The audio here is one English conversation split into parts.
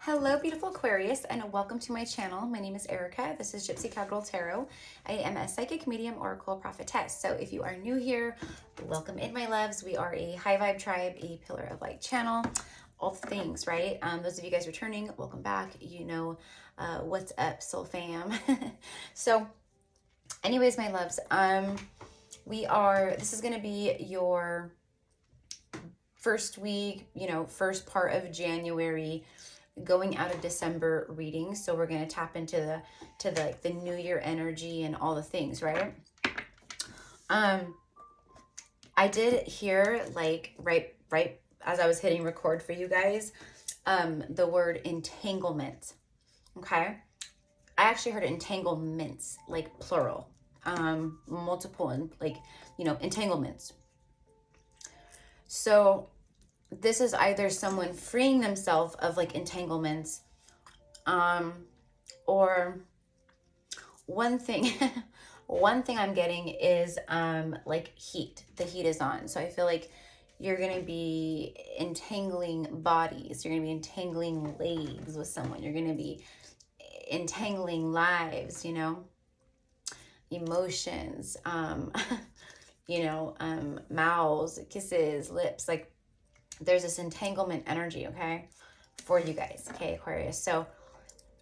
Hello, beautiful Aquarius, and welcome to my channel. My name is Erica. This is Gypsy Cowgirl Tarot. I am a psychic medium, oracle, prophetess. So if you are new here, welcome in, my loves. We are a high vibe tribe, a pillar of light channel, all the things, right? Those of you guys returning, welcome back. You know what's up, soul fam. So anyways, my loves, this is going to be your first week, first part of January, going out of December reading. So we're going to tap into the new year energy and all the things, right? I did hear, like, right as I was hitting record for you guys, the word entanglement. Okay, I actually heard entanglements, like plural, multiple, and like, entanglements. So this is either someone freeing themselves of like entanglements, or one thing I'm getting is like heat. The heat is on. So I feel like you're going to be entangling bodies. You're going to be entangling legs with someone. You're going to be entangling lives, emotions, mouths, kisses, lips. Like, there's this entanglement energy, okay, for you guys, okay, Aquarius. So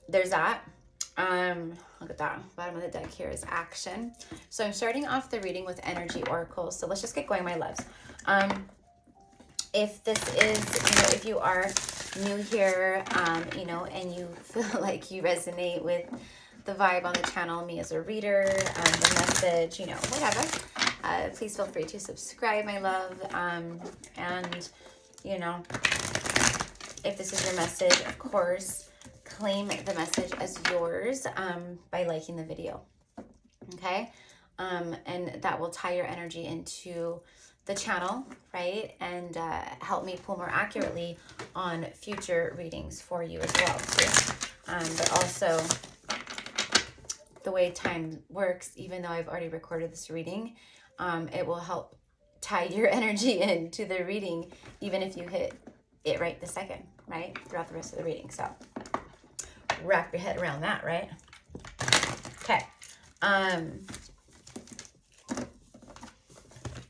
there's that. Look at that. Bottom of the deck here is action. So I'm starting off the reading with energy oracles. So let's just get going, my loves. If this is, if you are new here, and you feel like you resonate with the vibe on the channel, me as a reader, the message, whatever, please feel free to subscribe, my love. And if this is your message, of course, claim the message as yours by liking the video, okay? And that will tie your energy into the channel, right? And help me pull more accurately on future readings for you as well, too. But also, the way time works, even though I've already recorded this reading, it will help tie your energy into the reading, even if you hit it right this second, right? Throughout the rest of the reading. So wrap your head around that, right? Okay.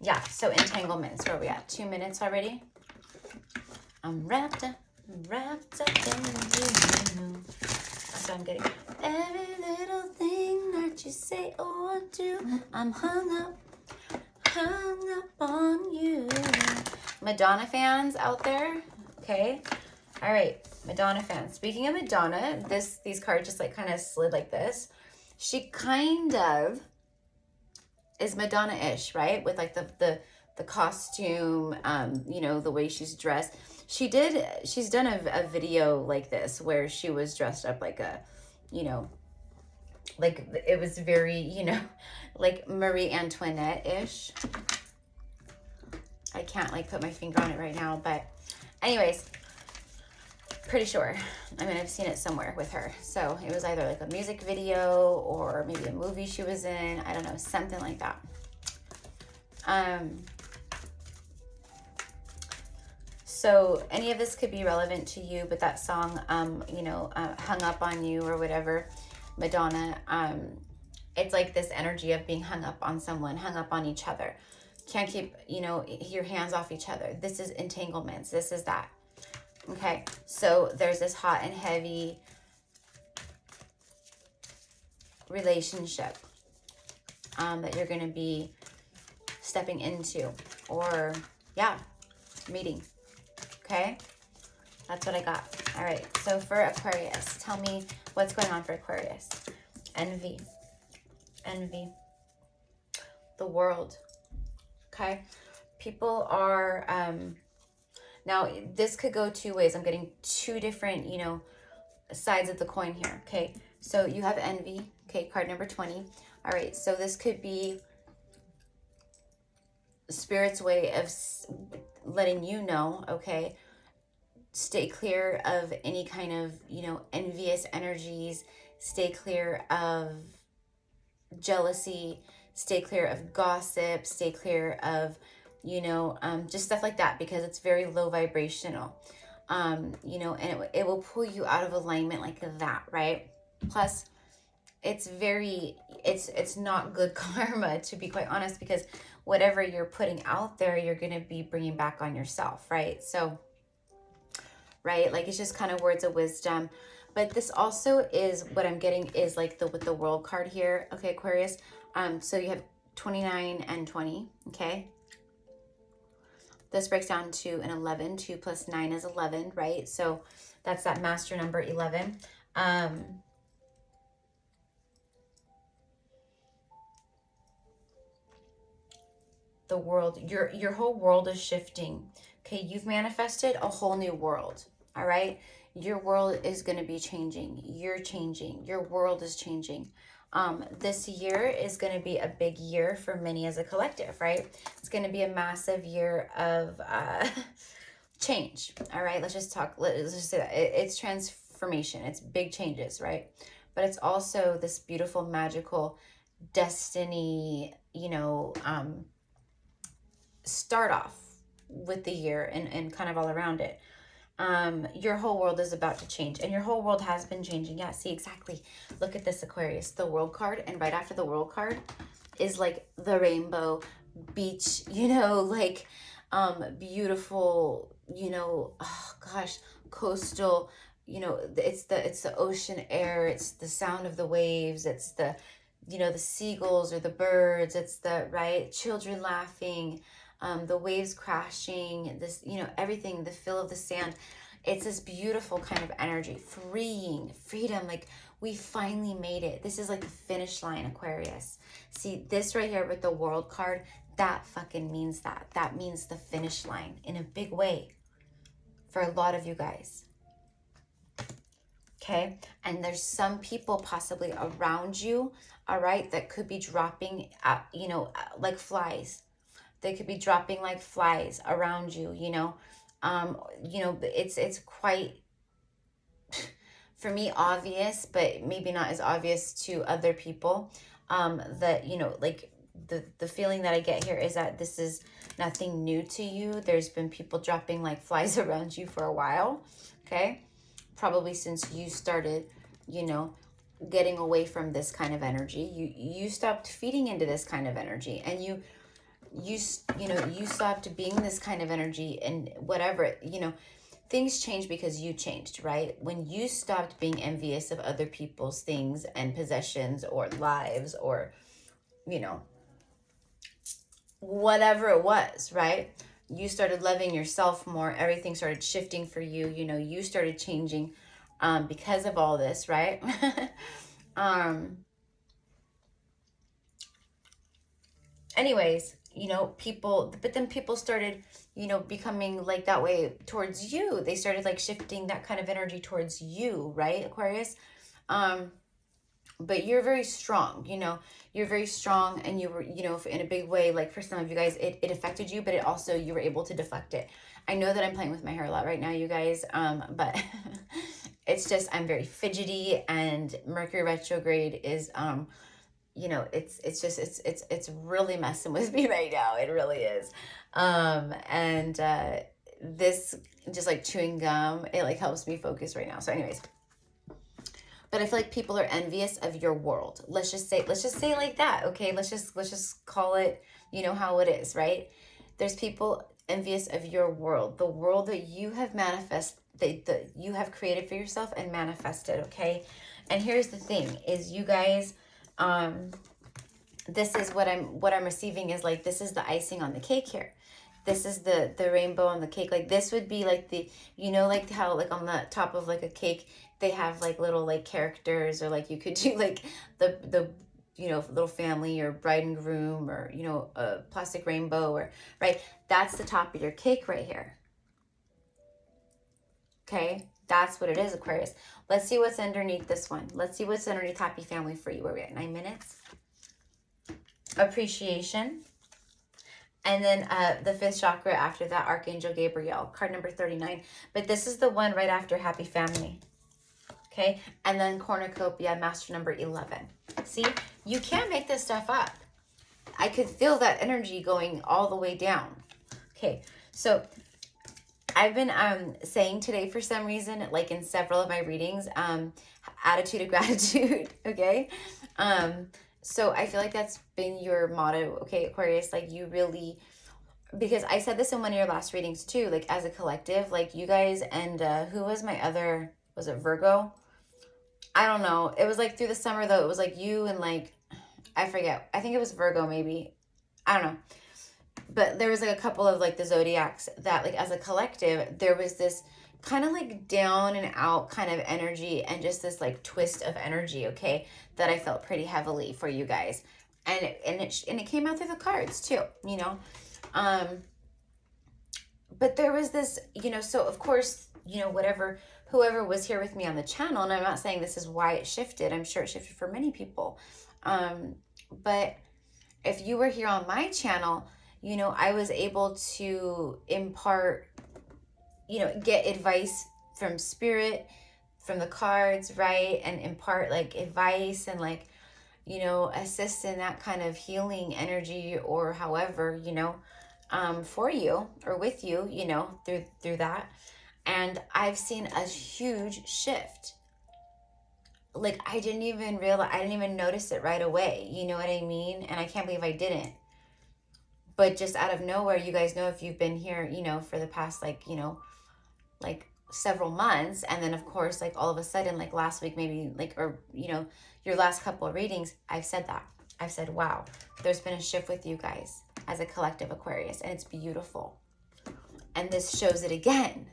Yeah, so entanglements, where are we at? 2 minutes already? I'm wrapped up in you. That's what I'm getting. Every little thing that you say or do, I'm hung up on you. Madonna fans out there? Okay. All right, Madonna fans. Speaking of Madonna, these cards just like kind of slid like this. She kind of is Madonna-ish, right? With like the costume, the way she's dressed. She's done a video like this where she was dressed up like a, like it was very, like Marie Antoinette-ish. I can't like put my finger on it right now, but anyways, pretty sure. I mean, I've seen it somewhere with her. So it was either like a music video or maybe a movie she was in. I don't know, something like that. So any of this could be relevant to you, but that song, Hung Up on You or whatever, Madonna, it's like this energy of being hung up on someone, hung up on each other. Can't keep, your hands off each other. This is entanglements. This is that. Okay, so there's this hot and heavy relationship that you're going to be stepping into, or, yeah, meeting. Okay, that's what I got. All right, so for Aquarius, tell me what's going on for Aquarius. Envy. The world. Okay, people are... now, this could go two ways. I'm getting two different, sides of the coin here, okay? So you have envy, okay, card number 20. All right, so this could be Spirit's way of letting you know, okay, stay clear of any kind of, envious energies. Stay clear of jealousy. Stay clear of gossip. Stay clear of... just stuff like that, because it's very low vibrational. you know, and it will pull you out of alignment like that, right? Plus, it's not good karma, to be quite honest, because whatever you're putting out there, you're going to be bringing back on yourself, right? So, right, like it's just kind of words of wisdom. But this also is what I'm getting is like with the world card here, okay, Aquarius. So you have 29 and 20, okay? This breaks down to an 11. 2 plus 9 is 11, right? So that's that master number 11. The world, your whole world is shifting. Okay, you've manifested a whole new world. All right, your world is going to be changing. You're changing. Your world is changing. This year is going to be a big year for many as a collective, right? It's going to be a massive year of change. All right, let's just say that it's transformation. It's big changes, right? But it's also this beautiful, magical destiny, you know, start off with the year and kind of all around it. Your whole world is about to change, and your whole world has been changing. Yeah, see, exactly. Look at this, Aquarius, the world card, and right after the world card is like the rainbow beach, you know, like beautiful, you know, oh gosh, coastal, you know, it's the ocean air, it's the sound of the waves, it's the, you know, the seagulls or the birds, it's the, right, children laughing, the waves crashing, this, you know, everything, the feel of the sand. It's this beautiful kind of energy, freedom. Like we finally made it. This is like the finish line, Aquarius. See this right here with the world card, that fucking means that. That means the finish line in a big way for a lot of you guys. Okay, and there's some people possibly around you, all right, that could be dropping, you know, like flies. They could be dropping like flies around you, you know. You know, it's quite, for me, obvious, but maybe not as obvious to other people. That, you know, like the feeling that I get here is that this is nothing new to you. There's been people dropping like flies around you for a while, okay? Probably since you started, you know, getting away from this kind of energy. You stopped feeding into this kind of energy, and you know, you stopped being this kind of energy, and whatever, you know, things change because you changed, right? When you stopped being envious of other people's things and possessions or lives or, you know, whatever it was, right? You started loving yourself more. Everything started shifting for you. You know, you started changing because of all this, right? Anyways, you know, but then people started, you know, becoming like that way towards you. They started like shifting that kind of energy towards you, right, Aquarius? But you're very strong, you know, you're very strong, and you were, you know, in a big way, like for some of you guys, it affected you, but it also, you were able to deflect it. I know that I'm playing with my hair a lot right now, you guys, but it's just, I'm very fidgety, and Mercury retrograde is, you know, it's really messing with me right now. It really is. And this, just like chewing gum, it like helps me focus right now. So anyways, but I feel like people are envious of your world. Let's just say like that. Okay. Let's just call it, you know, how it is, right? There's people envious of your world, the world that you have that you have created for yourself and manifested. Okay. And here's the thing is, you guys, this is what I'm receiving is like, this is the icing on the cake here. This is the rainbow on the cake. Like this would be like the, you know, like how like on the top of like a cake, they have like little like characters, or like you could do like the, you know, little family or bride and groom, or, you know, a plastic rainbow, or, right. That's the top of your cake right here. Okay. That's what it is, Aquarius. Let's see what's underneath this one. Let's see what's underneath happy family for you. Where are we at? 9 minutes. Appreciation. And then the fifth chakra after that, Archangel Gabriel, card number 39. But this is the one right after happy family. Okay. And then cornucopia, master number 11. See, you can't make this stuff up. I could feel that energy going all the way down. Okay. So I've been saying today for some reason, like in several of my readings, attitude of gratitude, okay? So I feel like that's been your motto, okay, Aquarius, like you really, because I said this in one of your last readings too, like as a collective, like you guys and who was my other, was it Virgo? I don't know. It was like through the summer though, it was like you and like, I forget. I think it was Virgo maybe. I don't know. But there was like a couple of like the zodiacs that like as a collective, there was this kind of like down and out kind of energy and just this like twist of energy, okay, that I felt pretty heavily for you guys. And it came out through the cards too, you know. But there was this, you know, so of course, you know, whoever was here with me on the channel, and I'm not saying this is why it shifted. I'm sure it shifted for many people. But if you were here on my channel, you know, I was able to impart, you know, get advice from spirit, from the cards, right? And impart like advice and like, you know, assist in that kind of healing energy or however, you know, for you or with you, you know, through that. And I've seen a huge shift. Like I didn't even notice it right away. You know what I mean? And I can't believe I didn't. But just out of nowhere, you guys know if you've been here, you know, for the past like, you know, like several months, and then of course like all of a sudden like last week maybe like, or you know, your last couple of readings, I've said that. I've said, wow, there's been a shift with you guys as a collective Aquarius, and it's beautiful. And this shows it again.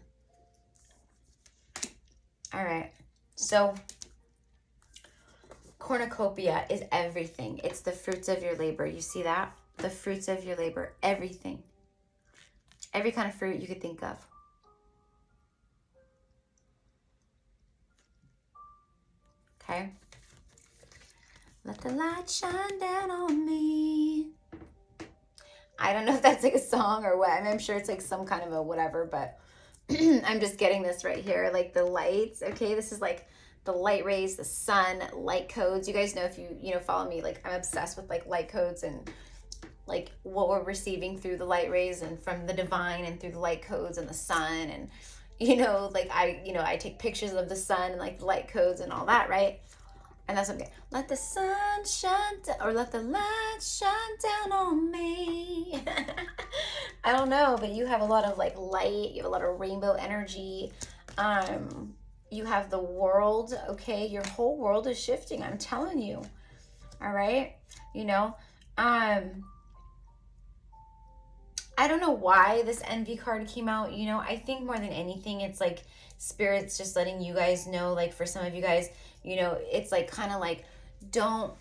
All right. So cornucopia is everything. It's the fruits of your labor. You see that? The fruits of your labor, everything. Every kind of fruit you could think of. Okay? Let the light shine down on me. I don't know if that's like a song or what. I mean, I'm sure it's like some kind of a whatever, but I'm just getting this right here. Like the lights, okay? This is like the light rays, the sun, light codes. You guys know if you know, follow me, like I'm obsessed with like light codes and like what we're receiving through the light rays and from the divine and through the light codes and the sun. And, you know, like I take pictures of the sun and like the light codes and all that, right? And that's okay. Let the sun shine down, or let the light shine down on me. I don't know, but you have a lot of like light. You have a lot of rainbow energy. You have the world, okay? Your whole world is shifting. I'm telling you. All right? You know, I don't know why this envy card came out. You know, I think more than anything, it's like spirits just letting you guys know, like for some of you guys, you know, it's like kind of like, don't,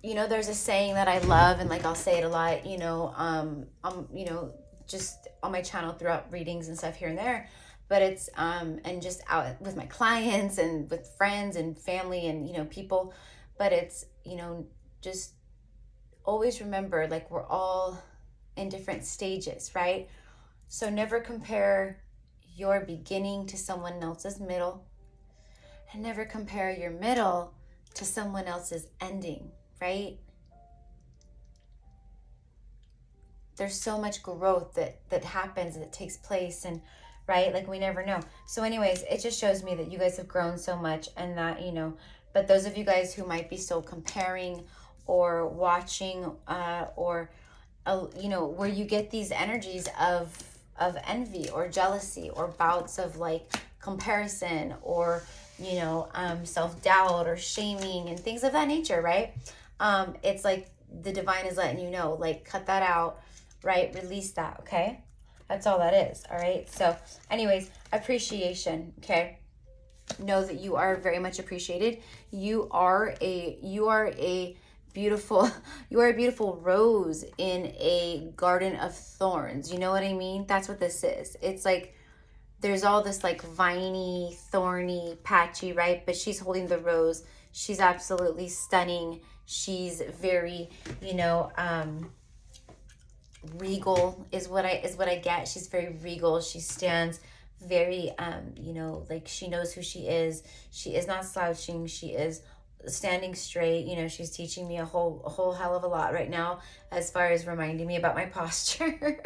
you know, there's a saying that I love and like I'll say it a lot, you know, you know, just on my channel throughout readings and stuff here and there, but it's and just out with my clients and with friends and family and, you know, people, but it's, you know, just always remember, like we're all in different stages, right? So never compare your beginning to someone else's middle, and never compare your middle to someone else's ending, right? There's so much growth that happens, that takes place, and right, like we never know. So anyways, it just shows me that you guys have grown so much, and that, you know, but those of you guys who might be still comparing or watching or you know, where you get these energies of envy or jealousy or bouts of like comparison or, you know, self-doubt or shaming and things of that nature, right? It's like the divine is letting you know, like, cut that out, right? Release that, okay? That's all that is, all right? So anyways, appreciation, okay? Know that you are very much appreciated. You are a beautiful, you are a beautiful rose in a garden of thorns. You know what I mean? That's what this is. It's like there's all this like viney, thorny, patchy, right? But she's holding the rose. She's absolutely stunning. She's very, you know, regal is what I get. She's very regal. She stands very, you know, like she knows who she is. She is not slouching. She is standing straight. You know, she's teaching me a whole hell of a lot right now, as far as reminding me about my posture.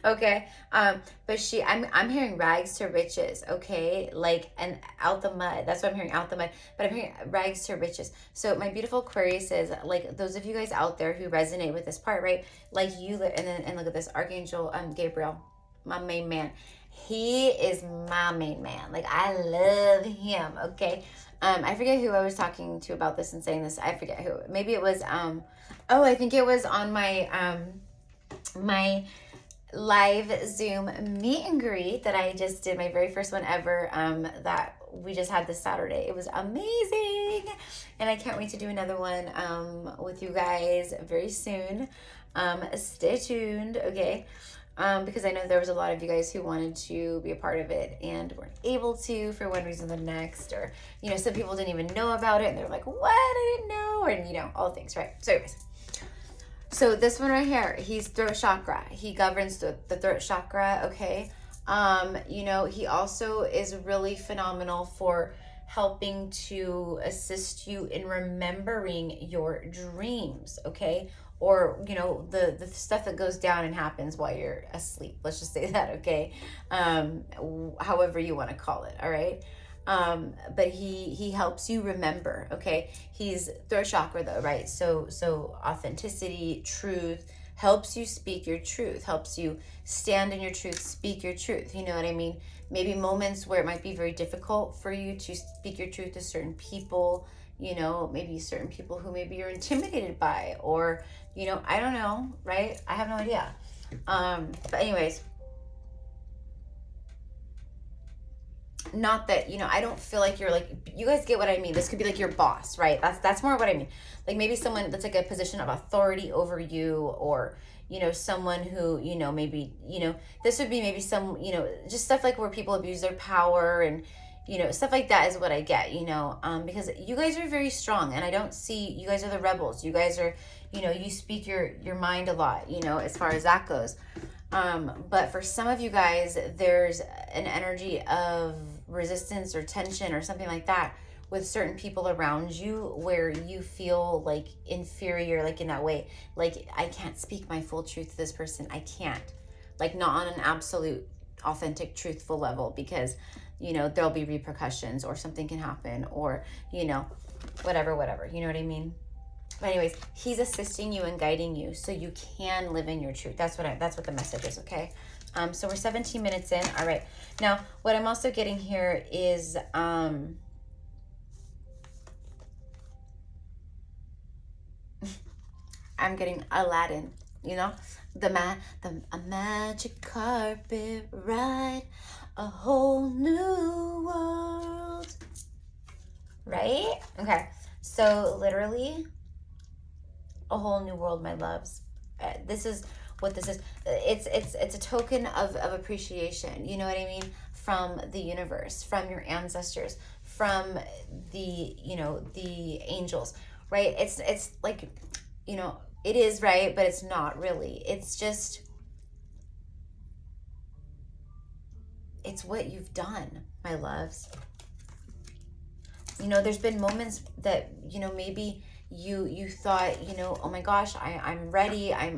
Okay. But I'm hearing rags to riches. Okay. Like, and out the mud. That's what I'm hearing, out the mud. But I'm hearing rags to riches. So my beautiful Aquarius is, like, those of you guys out there who resonate with this part, right? Like you, and look at this, Archangel Gabriel, my main man. He is my main man. Like, I love him. Okay. I forget who I was talking to about this and saying this. I forget who. Maybe it was, I think it was on my, my live Zoom meet and greet that I just did, my very first one ever, that we just had this Saturday. It was amazing. And I can't wait to do another one, with you guys very soon. Stay tuned. Okay. Because I know there was a lot of you guys who wanted to be a part of it and weren't able to for one reason or the next, or, you know, some people didn't even know about it and they're like, what? I didn't know. And, you know, all things, right? So anyways, so this one right here, he's throat chakra. He governs the throat chakra. Okay. You know, he also is really phenomenal for helping to assist you in remembering your dreams. Okay. Or, you know, the stuff that goes down and happens while you're asleep. Let's just say that, okay? However you want to call it, all right? But he helps you remember, okay? He's throat chakra though, right? So authenticity, truth, helps you speak your truth, helps you stand in your truth, speak your truth. You know what I mean? Maybe moments where it might be very difficult for you to speak your truth to certain people, you know, maybe certain people who maybe you're intimidated by, or, you know, I don't know, right? I have no idea. But anyways, not that, you know, I don't feel like you're like, you guys get what I mean. This could be like your boss, right? That's more what I mean. Like maybe someone that's like a position of authority over you, or, you know, someone who, you know, maybe, you know, this would be maybe some, you know, just stuff like where people abuse their power and, you know, stuff like that is what I get, you know, because you guys are very strong, and I don't see, you guys are the rebels. You guys are, you know, you speak your mind a lot, you know, as far as that goes. But for some of you guys, there's an energy of resistance or tension or something like that with certain people around you, where you feel like inferior, like in that way, like I can't speak my full truth to this person. I can't, like, not on an absolute, authentic, truthful level, because, you know, there'll be repercussions or something can happen, or, you know, whatever, you know what I mean? But anyways, he's assisting you and guiding you so you can live in your truth. That's what the message is, okay? So we're 17 minutes in. All right. Now, what I'm also getting here is I'm getting Aladdin, you know? A magic carpet ride, a whole new world. Right? Okay. So literally a whole new world, my loves. This is what this is. It's a token of appreciation, you know what I mean, from the universe, from your ancestors, from the, you know, the angels, right? It's like, you know, it is, right, but it's not really. It's just, it's what you've done, my loves. You know, there's been moments that, you know, maybe you thought, you know, oh my gosh, I'm ready. I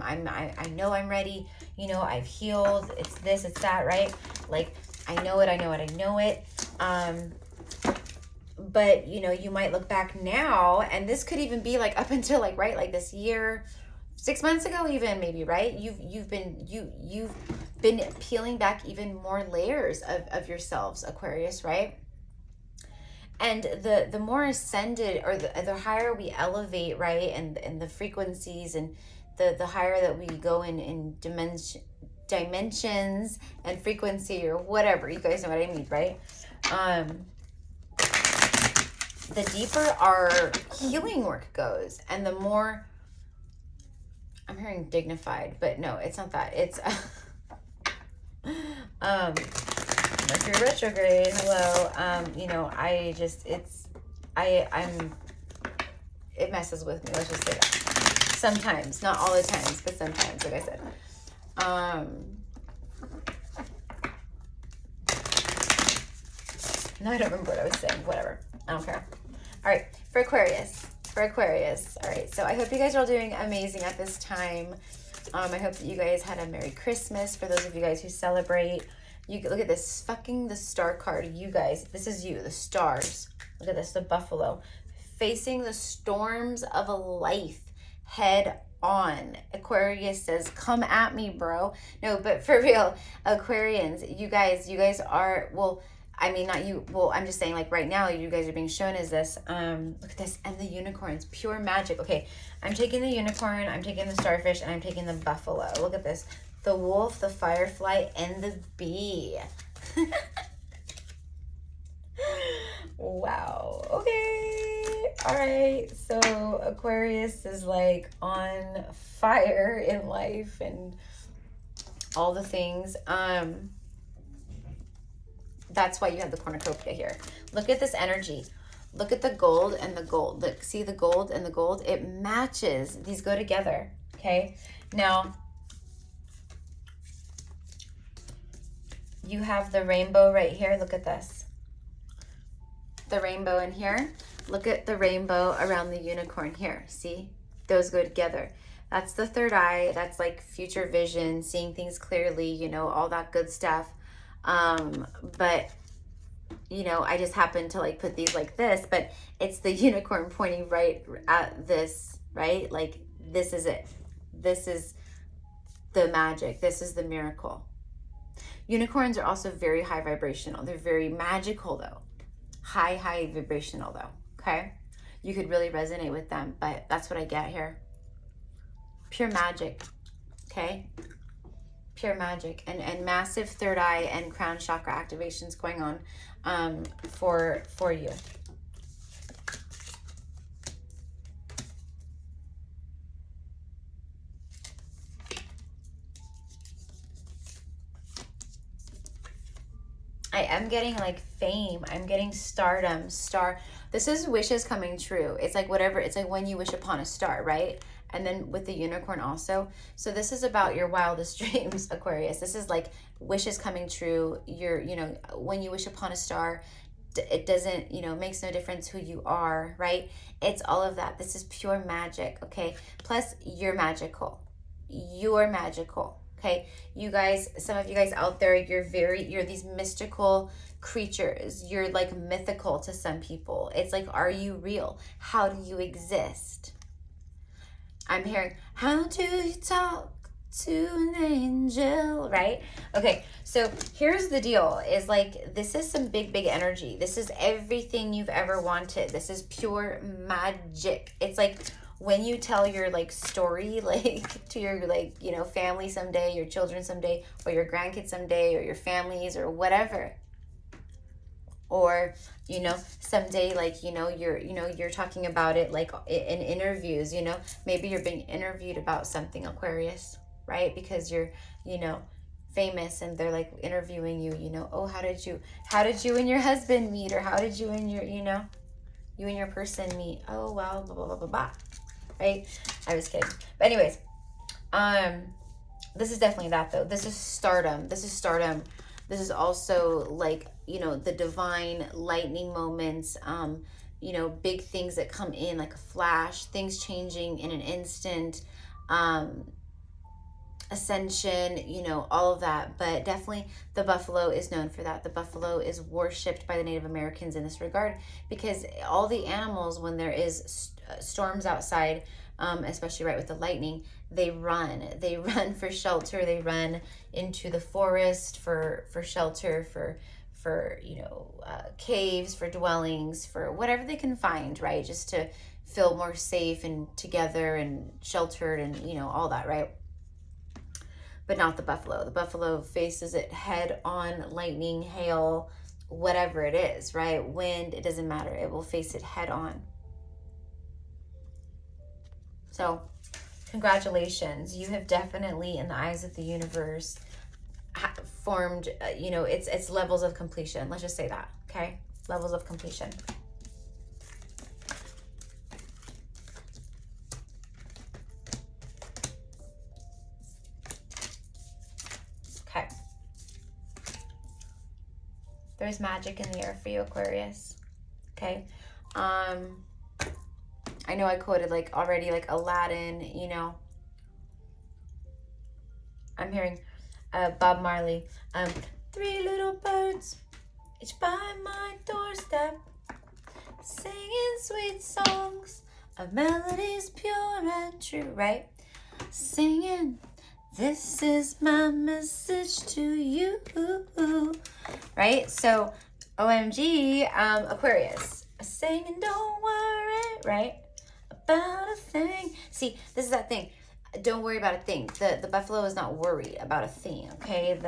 know I'm ready. You know, I've healed. It's this, it's that, right? Like, I know it. But, you know, you might look back now, and this could even be like up until like, right, like this year, 6 months ago even, maybe, right? You've been peeling back even more layers of yourselves, Aquarius, right? And the more ascended, or the higher we elevate, right, and the frequencies, and the higher that we go in dimensions and frequency, or whatever, you guys know what I mean, right? The deeper our healing work goes, and the more, I'm hearing dignified, but no, it's not that. It's Mercury retrograde. Hello. You know, it messes with me. Let's just say that. Sometimes, not all the times, but sometimes, like I said. No, I don't remember what I was saying. Whatever. I don't care. All right, for Aquarius. All right, so I hope you guys are all doing amazing at this time. I hope that you guys had a Merry Christmas for those of you guys who celebrate. You look at this, fucking the star card. You guys, this is you, the stars. Look at this, the buffalo. Facing the storms of a life head on. Aquarius says, come at me, bro. No, but for real, Aquarians, you guys are, well, I mean, not you. Well, I'm just saying, like, right now, you guys are being shown as this. Look at this. And the unicorns. Pure magic. Okay, I'm taking the unicorn, I'm taking the starfish, and I'm taking the buffalo. Look at this. The wolf, the firefly, and the bee. Wow. Okay. All right. So Aquarius is, like, on fire in life and all the things. That's why you have the cornucopia here. Look at this energy. Look at the gold and the gold. Look, see the gold and the gold? It matches. These go together, okay? Now, you have the rainbow right here. Look at this. The rainbow in here. Look at the rainbow around the unicorn here. See? Those go together. That's the third eye. That's like future vision, seeing things clearly, you know, all that good stuff. But, you know, I just happened to, like, put these like this, but it's the unicorn pointing right at this, right? Like, this is it. This is the magic. This is the miracle. Unicorns are also very high vibrational. They're very magical, though. High vibrational, though. Okay? You could really resonate with them, but that's what I get here. Pure magic. Okay? Pure magic. And massive third eye and crown chakra activations going on for you. I am getting, like, fame. I'm getting stardom, This is wishes coming true. It's like whatever. It's like when you wish upon a star, right? And then with the unicorn also. So this is about your wildest dreams, Aquarius. This is like wishes coming true. You know, when you wish upon a star, it doesn't, you know, makes no difference who you are, right? It's all of that. This is pure magic, okay? Plus, you're magical. You're magical. Okay, you guys, some of you guys out there, you're these mystical creatures. You're like mythical to some people. It's like, are you real? How do you exist? I'm hearing, how do you talk to an angel, right? Okay, so here's the deal, is like, this is some big energy. This is everything you've ever wanted. This is pure magic. It's like, when you tell your, like, story, like, to your, like, you know, family someday, your children someday, or your grandkids someday, or your families, or whatever, or, you know, someday, like, you know, you're talking about it, like, in interviews, you know, maybe you're being interviewed about something, Aquarius, right? Because you're, you know, famous, and they're, like, interviewing you, you know, oh, how did you and your husband meet, or how did you and your, you know, you and your person meet? Oh, well, blah, blah, blah, blah, blah. Right? I was kidding. But anyways, this is definitely that, though. This is stardom. This is also, like, you know, the divine lightning moments, you know, big things that come in like a flash, things changing in an instant, ascension, you know, all of that. But definitely the buffalo is known for that. The buffalo is worshipped by the Native Americans in this regard, because all the animals, when there is storms outside, especially right with the lightning, they run for shelter. They run into the forest for shelter, for you know, caves, for dwellings, for whatever they can find, right? Just to feel more safe and together and sheltered, and, you know, all that, right? But not the buffalo. The buffalo faces it head on. Lightning, hail, whatever it is, right? Wind, it doesn't matter. It will face it head on. So, congratulations. You have definitely, in the eyes of the universe, formed, you know, it's levels of completion. Let's just say that, okay? Levels of completion. Okay. There's magic in the air for you, Aquarius. Okay. I know I quoted like already like Aladdin, you know. I'm hearing Bob Marley. Three little birds, each by my doorstep, singing sweet songs of melodies pure and true, right? Singing, this is my message to you, right? So, OMG, Aquarius, singing, don't worry, right? About a thing. See, this is that thing. Don't worry about a thing. The buffalo is not worried about a thing, okay?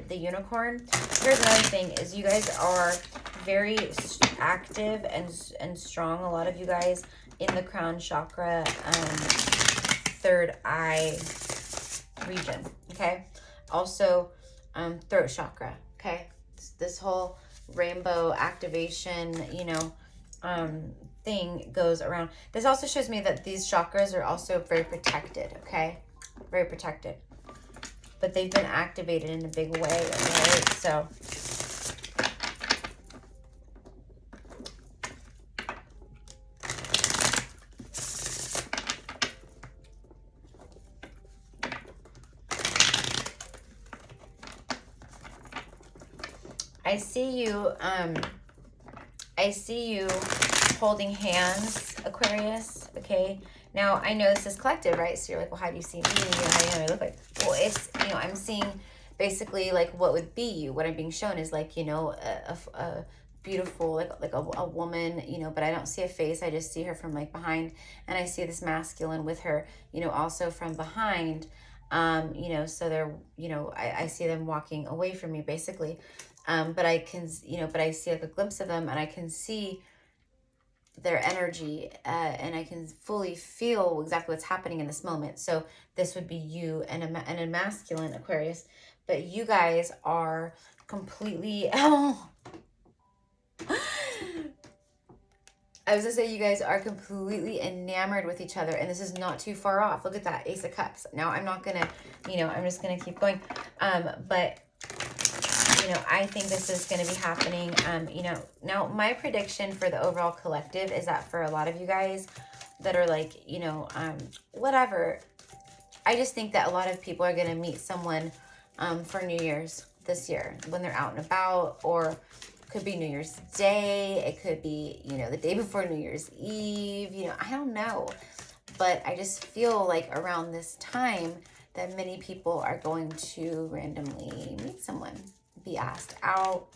The unicorn. Here's another thing is you guys are very active and strong. A lot of you guys in the crown chakra, third eye region, okay? Also, throat chakra, okay? This whole rainbow activation, you know, thing goes around. This also shows me that these chakras are also very protected, okay? Very protected. But they've been activated in a big way, right? So, I see you holding hands, Aquarius, okay? Now, I know this is collective, right? So you're like, well, how do you see me? You know, how do you know what I look like? Well, it's, you know, I'm seeing basically like what would be you. What I'm being shown is like, you know, a beautiful, like a woman, you know, but I don't see a face. I just see her from like behind. And I see this masculine with her, you know, also from behind. You know, so they're, you know, I see them walking away from me basically. But I can, you know, but I see like a glimpse of them and I can see their energy and I can fully feel exactly what's happening in this moment. So this would be you and a masculine Aquarius, but you guys are completely, oh, I was gonna say you guys are completely enamored with each other and this is not too far off. Look at that, Ace of Cups. Now I'm not gonna, you know, I'm just gonna keep going. But you know, I think this is going to be happening. You know, now my prediction for the overall collective is that for a lot of you guys that are like, you know, whatever, I just think that a lot of people are going to meet someone for New Year's this year when they're out and about, or could be New Year's Day. It could be, you know, the day before New Year's Eve, you know, I don't know. But I just feel like around this time that many people are going to randomly meet someone. Be asked out,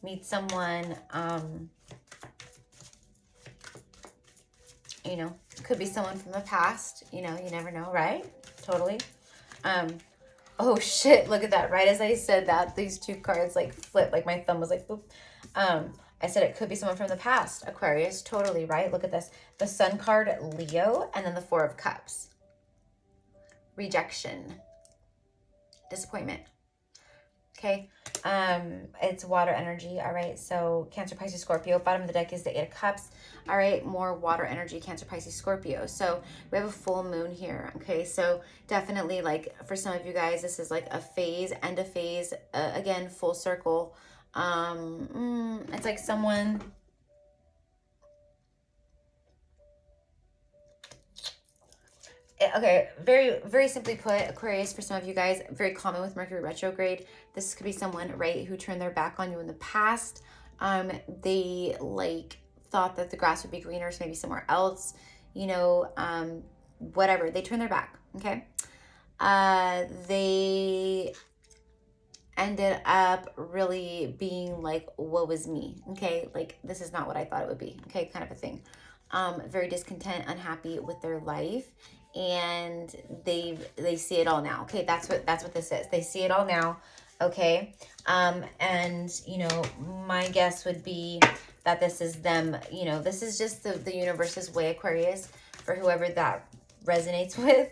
meet someone, you know, could be someone from the past, you know, you never know, right? Totally. Oh shit, look at that. Right as I said that, these two cards like flipped, like my thumb was like, boop. I said it could be someone from the past, Aquarius, totally, right? Look at this. The Sun card, Leo, and then the Four of Cups. Rejection. Disappointment. Okay, it's water energy, all right? So Cancer, Pisces, Scorpio. Bottom of the deck is the Eight of Cups. All right, more water energy, Cancer, Pisces, Scorpio. So we have a full moon here, okay? So definitely, like, for some of you guys, this is like a phase, end of phase. Again, full circle. It's like someone... Okay, very simply put, Aquarius, for some of you guys, very common with Mercury retrograde. This could be someone, right, who turned their back on you in the past. They like thought that the grass would be greener, so maybe somewhere else, you know, whatever. They turned their back, okay? They ended up really being like, woe is me, okay? Like, this is not what I thought it would be, okay? Kind of a thing. Very discontent, unhappy with their life. And they see it all now. Okay, that's what this is. They see it all now. Okay, and you know, my guess would be that this is them. You know, this is just the universe's way, Aquarius, for whoever that resonates with,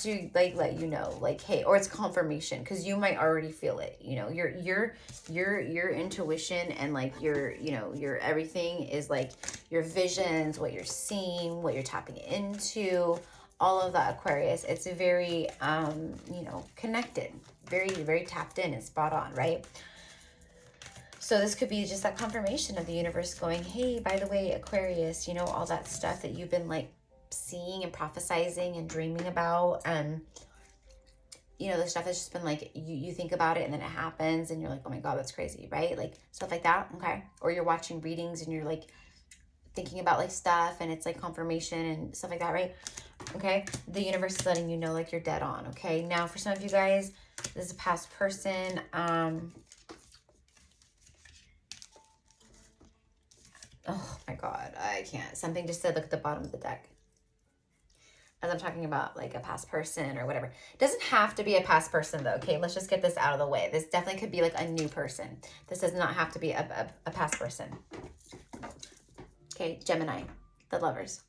to like let you know, like, hey, or it's confirmation because you might already feel it. You know, your intuition and like your, you know, your everything is like your visions, what you're seeing, what you're tapping into, all of that, Aquarius. It's very you know, connected, very tapped in and spot on, right? So this could be just that confirmation of the universe going, hey, by the way, Aquarius, you know, all that stuff that you've been like seeing and prophesizing and dreaming about. You know, the stuff that's just been like, you think about it and then it happens and you're like, oh my God, that's crazy, right? Like stuff like that. Okay. Or you're watching readings and you're like thinking about like stuff and it's like confirmation and stuff like that, right? Okay. The universe is letting you know like you're dead on. Okay. Now for some of you guys, this is a past person. Oh my God, I can't. Something just said, look at the bottom of the deck. As I'm talking about like a past person or whatever. It doesn't have to be a past person though. Okay, let's just get this out of the way. This definitely could be like a new person. This does not have to be a past person. Okay, Gemini, the lovers.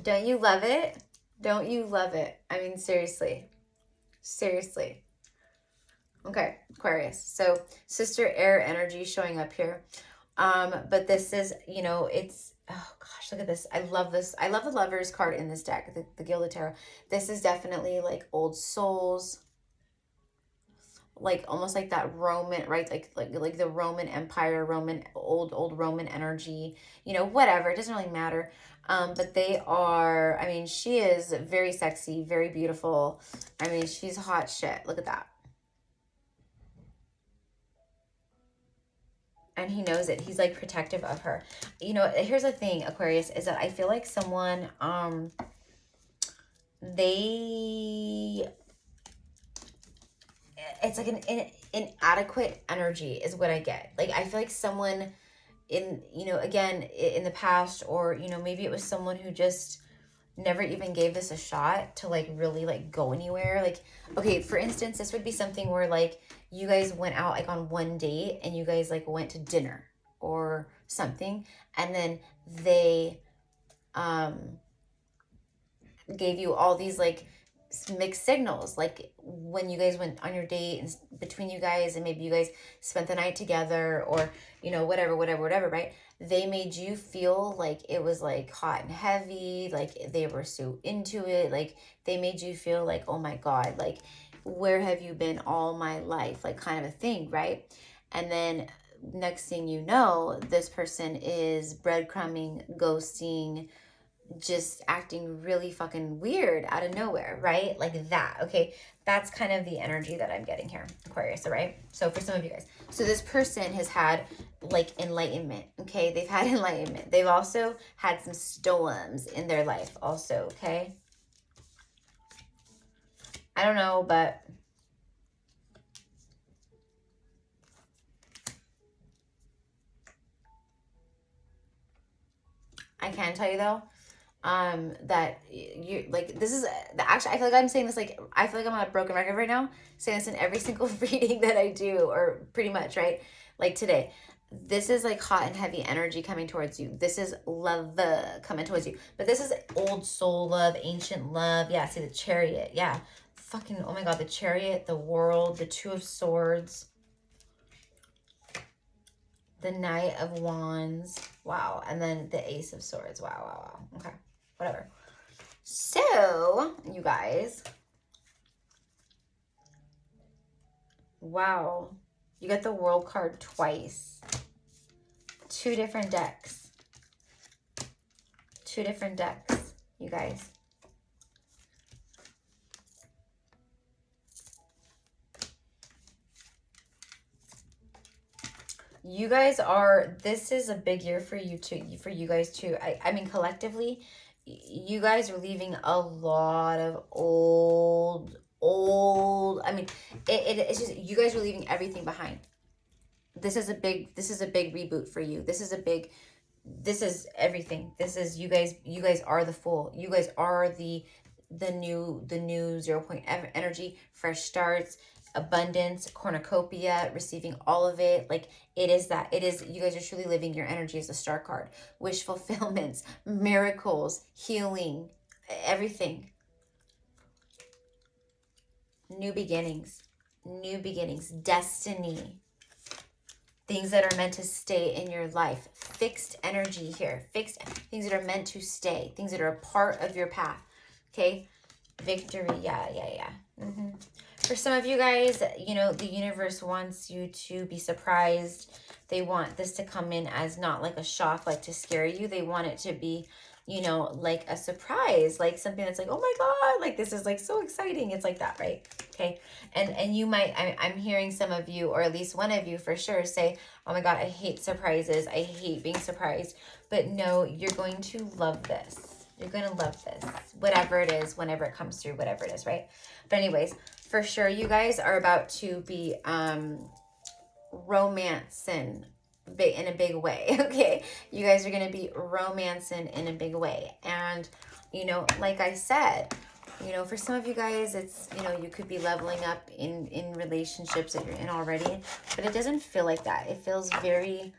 Don't you love it? Don't you love it? I mean, seriously. Seriously. Okay, Aquarius. So sister air energy showing up here. But this is, you know, it's, oh gosh, look at this. I love this. I love the Lovers card in this deck, the Gilded Tarot. This is definitely like old souls, like almost like that Roman, right? Like the Roman Empire, old Roman energy, you know, whatever. It doesn't really matter. But they are, I mean, she is very sexy, very beautiful. I mean, she's hot shit. Look at that. And he knows it. He's like protective of her. You know, here's the thing, Aquarius, is that I feel like someone, it's like an inadequate energy is what I get. Like, I feel like someone in, you know, again, in the past, or, you know, maybe it was someone who just never even gave this a shot to like really like go anywhere. Like, okay, for instance, this would be something where like you guys went out like on one date and you guys like went to dinner or something, and then they gave you all these like mixed signals, like when you guys went on your date and between you guys, and maybe you guys spent the night together, or you know, whatever, right? They made you feel like it was like hot and heavy, like they were so into it, like they made you feel like, oh my God, like where have you been all my life, like kind of a thing, right? And then next thing you know, this person is breadcrumbing, ghosting, just acting really fucking weird out of nowhere, right? Like that. Okay, that's kind of the energy that I'm getting here, Aquarius. All right, so for some of you guys, so this person has had like enlightenment. Okay, they've had enlightenment. They've also had some storms in their life also. Okay, I don't know, but I can tell you though, that you like, this is actually, I feel like I'm saying this, like I feel like I'm on a broken record right now, saying this in every single reading that I do, or pretty much, right? Like today, this is like hot and heavy energy coming towards you. This is love coming towards you, but this is old soul love, ancient love. Yeah, see the Chariot. Yeah, fucking, oh my God, the Chariot, the World, the Two of Swords, the Knight of Wands. Wow, and then the Ace of Swords. Wow. Okay, whatever. So, you guys, wow, you got the World card twice. Two different decks, you guys. You guys are, this is a big year for you too, for you guys too. I mean, collectively, you guys are leaving a lot of old, I mean, it's just, you guys are leaving everything behind. This is a big reboot for you. This is everything. This is, you guys are the Fool. You guys are the new 0 point energy, fresh starts, abundance, cornucopia, receiving all of it. Like it is that, you guys are truly living your energy as a star card. Wish fulfillments, miracles, healing, everything. New beginnings, destiny, things that are meant to stay in your life. Fixed energy here. Fixed things that are meant to stay. Things that are a part of your path. Okay? Victory. Yeah. For some of you guys, you know, the universe wants you to be surprised. They want this to come in as not like a shock, like to scare you. They want it to be, you know, like a surprise, like something that's like, oh my God, like this is like so exciting. It's like that, right? Okay. And you might, I'm hearing some of you, or at least one of you for sure, say, oh my God, I hate surprises. I hate being surprised. But no, you're going to love this. You're going to love this, whatever it is, whenever it comes through, whatever it is, right? But anyways, for sure, you guys are about to be romancing in a big way, okay? You guys are going to be romancing in a big way. And, you know, like I said, you know, for some of you guys, it's, you know, you could be leveling up in relationships that you're in already, but it doesn't feel like that. It feels very,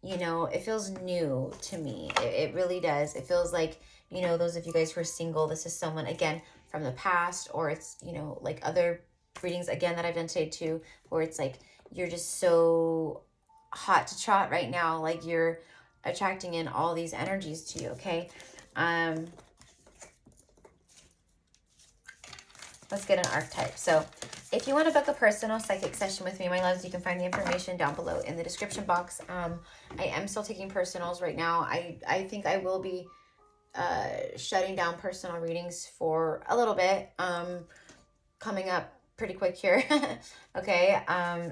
you know, it feels new to me. It really does. It feels like, you know, those of you guys who are single, this is someone, again, from the past, or it's, you know, like other readings, again, that I've done today too, where it's like, you're just so hot to trot right now. Like you're attracting in all these energies to you, okay? Let's get an archetype. So if you want to book a personal psychic session with me, my loves, you can find the information down below in the description box. I am still taking personals right now. I think I will be shutting down personal readings for a little bit, coming up pretty quick here. Okay.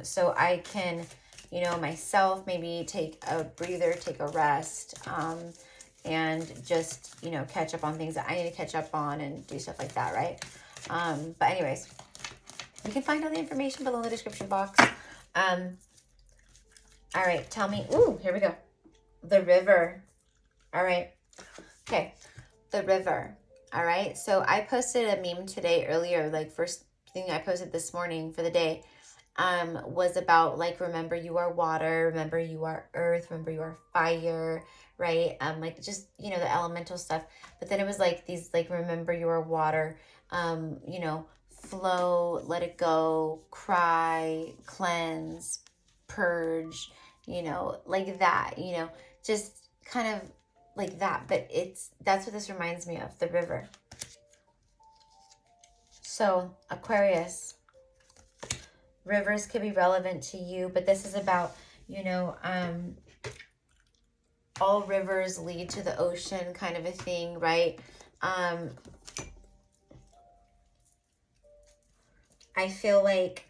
So I can, you know, myself maybe take a breather, take a rest, and just, you know, catch up on things that I need to catch up on and do stuff like that. Right. But anyways, you can find all the information below in the description box. All right. Tell me, ooh, here we go. The river. All right. Okay, the river. All right, so I posted a meme today earlier, like first thing I posted this morning for the day, was about like, remember you are water, remember you are earth, remember you are fire, right? Like just, you know, the elemental stuff. But then it was like these, like, remember you are water, you know, flow, let it go, cry, cleanse, purge, you know, like that, you know, just kind of like that. But that's what this reminds me of, the river. So Aquarius, rivers could be relevant to you, but this is about, you know, all rivers lead to the ocean kind of a thing, right? I feel like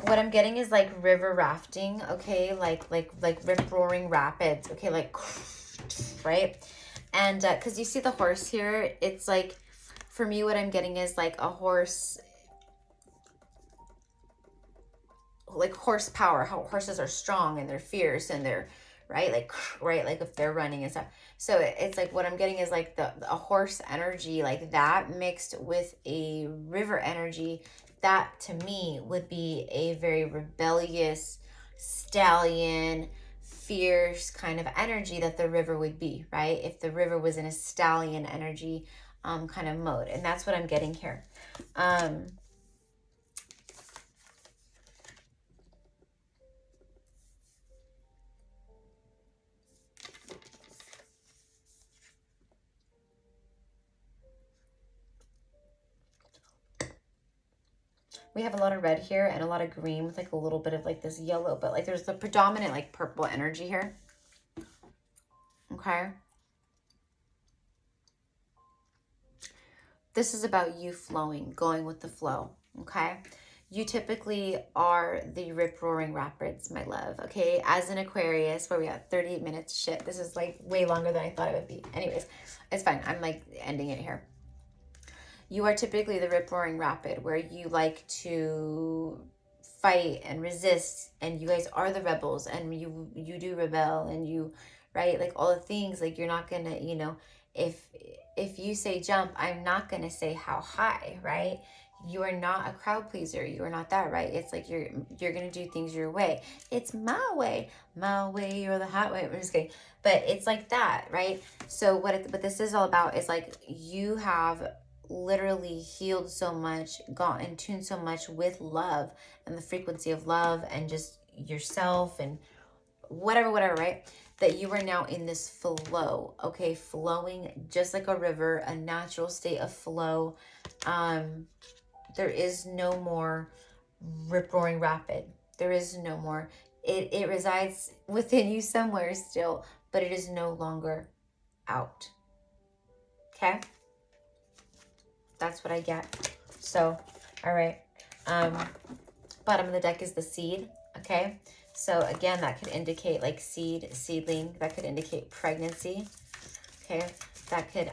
what I'm getting is like river rafting, okay? Like rip roaring rapids, okay? Like, right? And because you see the horse here, it's like, for me, what I'm getting is like a horse, like horsepower, how horses are strong and they're fierce and they're, right? Like, right? Like if they're running and stuff. So it's like, what I'm getting is like a horse energy, like that mixed with a river energy. That to me would be a very rebellious, stallion, fierce kind of energy that the river would be, right? If the river was in a stallion energy kind of mode. And that's what I'm getting here. We have a lot of red here and a lot of green with like a little bit of like this yellow, but like there's the predominant like purple energy here. Okay. This is about you flowing, going with the flow. Okay. You typically are the rip-roaring rapids, my love. Okay. As an Aquarius, where we have 38 minutes. Shit, this is like way longer than I thought it would be. Anyways, it's fine. I'm like ending it here. You are typically the rip-roaring rapid, where you like to fight and resist, and you guys are the rebels, and you do rebel, and you, right, like all the things. Like, you're not gonna, you know, if you say jump, I'm not gonna say how high, right? You are not a crowd pleaser. You are not that, right? It's like you're gonna do things your way. It's my way or the highway. I'm just kidding, but it's like that, right? So what this is all about is like, you have literally healed so much, got in tune so much with love and the frequency of love and just yourself and whatever, right? That you are now in this flow, okay? Flowing just like a river, a natural state of flow. There is no more rip-roaring rapid. There is no more. It resides within you somewhere still, but it is no longer out. Okay? That's what I get. So, all right. Bottom of the deck is the seed. Okay? So again, that could indicate like seedling. That could indicate pregnancy. Okay? That could,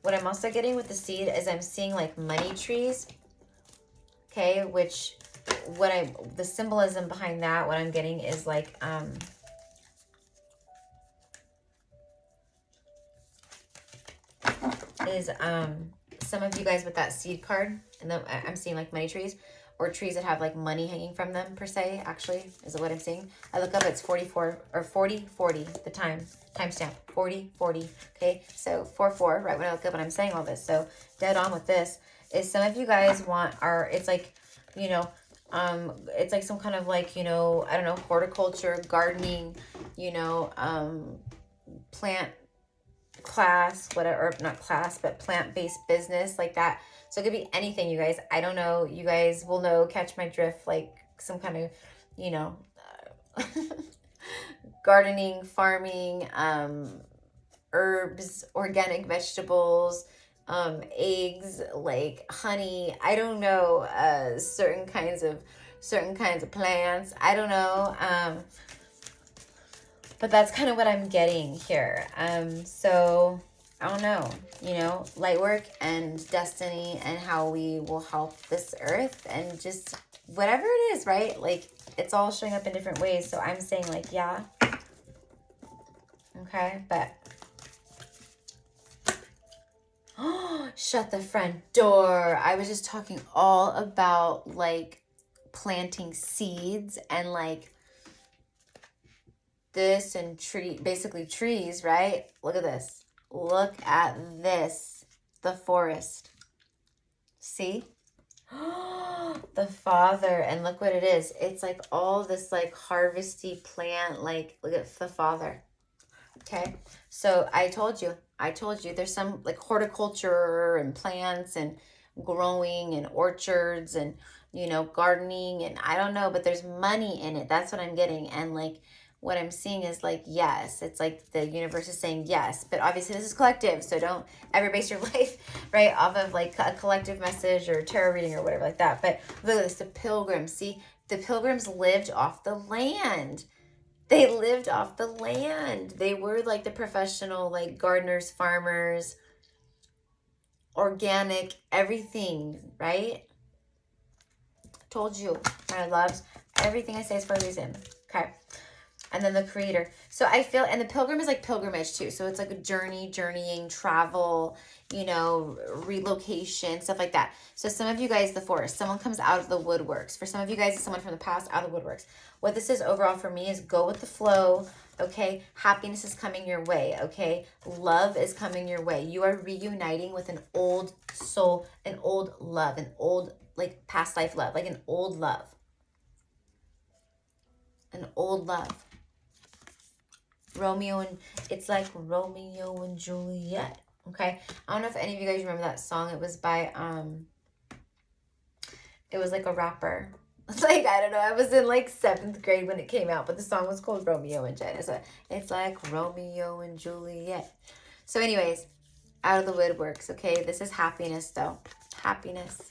what I'm also getting with the seed is I'm seeing like money trees. Okay? Which, the symbolism behind that, what I'm getting is like, some of you guys with that seed card, and then I'm seeing like money trees, or trees that have like money hanging from them per se, actually, is what I'm seeing. I look up, it's 44 or 40, 40, the timestamp, 40, 40. Okay, so 4, right when I look up and I'm saying all this. So dead on with this is some of you guys want it's like, you know, it's like some kind of like, you know, I don't know, horticulture, gardening, you know, plant class, whatever, or not class, but plant-based business like that. So it could be anything, you guys. I don't know. You guys will know, catch my drift, like some kind of, you know, gardening, farming, herbs, organic vegetables, eggs, like honey. I don't know, certain kinds of plants. I don't know. But that's kind of what I'm getting here. So I don't know, you know, light work and destiny and how we will help this earth and just whatever it is, right? Like it's all showing up in different ways. So I'm saying like, yeah. Okay, but shut the front door. I was just talking all about like planting seeds and like this and basically trees, right? Look at this. Look at this. The forest. See? The Father. And look what it is. It's like all this like harvesty plant. Like, look at the Father. Okay? So I told you. There's some like horticulture and plants and growing and orchards and, you know, gardening. And I don't know, but there's money in it. That's what I'm getting. And like, what I'm seeing is like, yes, it's like the universe is saying yes, but obviously this is collective. So don't ever base your life, right, off of like a collective message or tarot reading or whatever like that. But look at this, the pilgrims. See, the pilgrims lived off the land. They lived off the land. They were like the professional, like gardeners, farmers, organic, everything, right? Told you, my loves, everything I say is for a reason. Okay. And then the creator. So I feel, and the pilgrim is like pilgrimage too. So it's like a journeying, travel, you know, relocation, stuff like that. So some of you guys, the forest, someone comes out of the woodworks. For some of you guys, it's someone from the past out of the woodworks. What this is overall for me is go with the flow. Okay. Happiness is coming your way. Okay. Love is coming your way. You are reuniting with an old soul, an old love, an old like past life love, like an old love. An old love. It's like Romeo and Juliet. Okay. I don't know if any of you guys remember that song. It was by, it was like a rapper. Like, I don't know. I was in like 7th grade when it came out, but the song was called Romeo and Juliet. So it's like Romeo and Juliet. So anyways, out of the woodworks. Okay. This is happiness though. Happiness.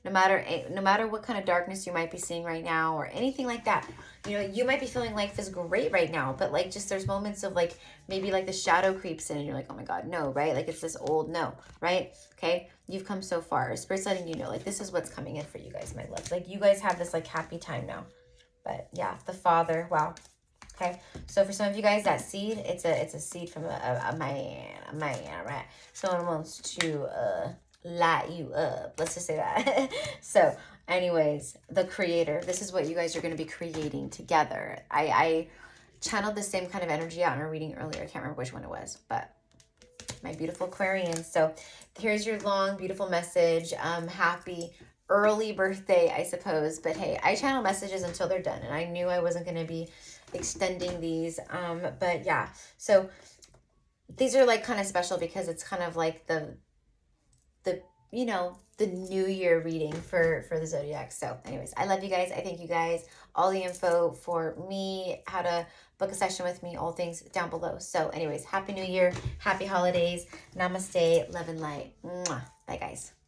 No matter what kind of darkness you might be seeing right now or anything like that, you know, you might be feeling life is great right now, but like just there's moments of like maybe like the shadow creeps in and you're like, oh my God, no, right? Like it's this old no, right? Okay. You've come so far. Spirit's letting you know, like this is what's coming in for you guys, my love. Like you guys have this like happy time now. But yeah, the Father, wow. Okay. So for some of you guys, that seed, it's a seed from a man, right? Someone wants to light you up. Let's just say that. So anyways, the creator, this is what you guys are going to be creating together. I channeled the same kind of energy out in a reading earlier. I can't remember which one it was, but my beautiful Aquarians. So here's your long, beautiful message. Happy early birthday, I suppose. But hey, I channel messages until they're done. And I knew I wasn't going to be extending these. But yeah, so these are like kind of special because it's kind of like the you know, the new year reading for the zodiac. So anyways, I love you guys. I thank you guys. All the info for me, how to book a session with me, all things down below. So anyways, happy new year, happy holidays, namaste, love and light. Mwah. Bye guys.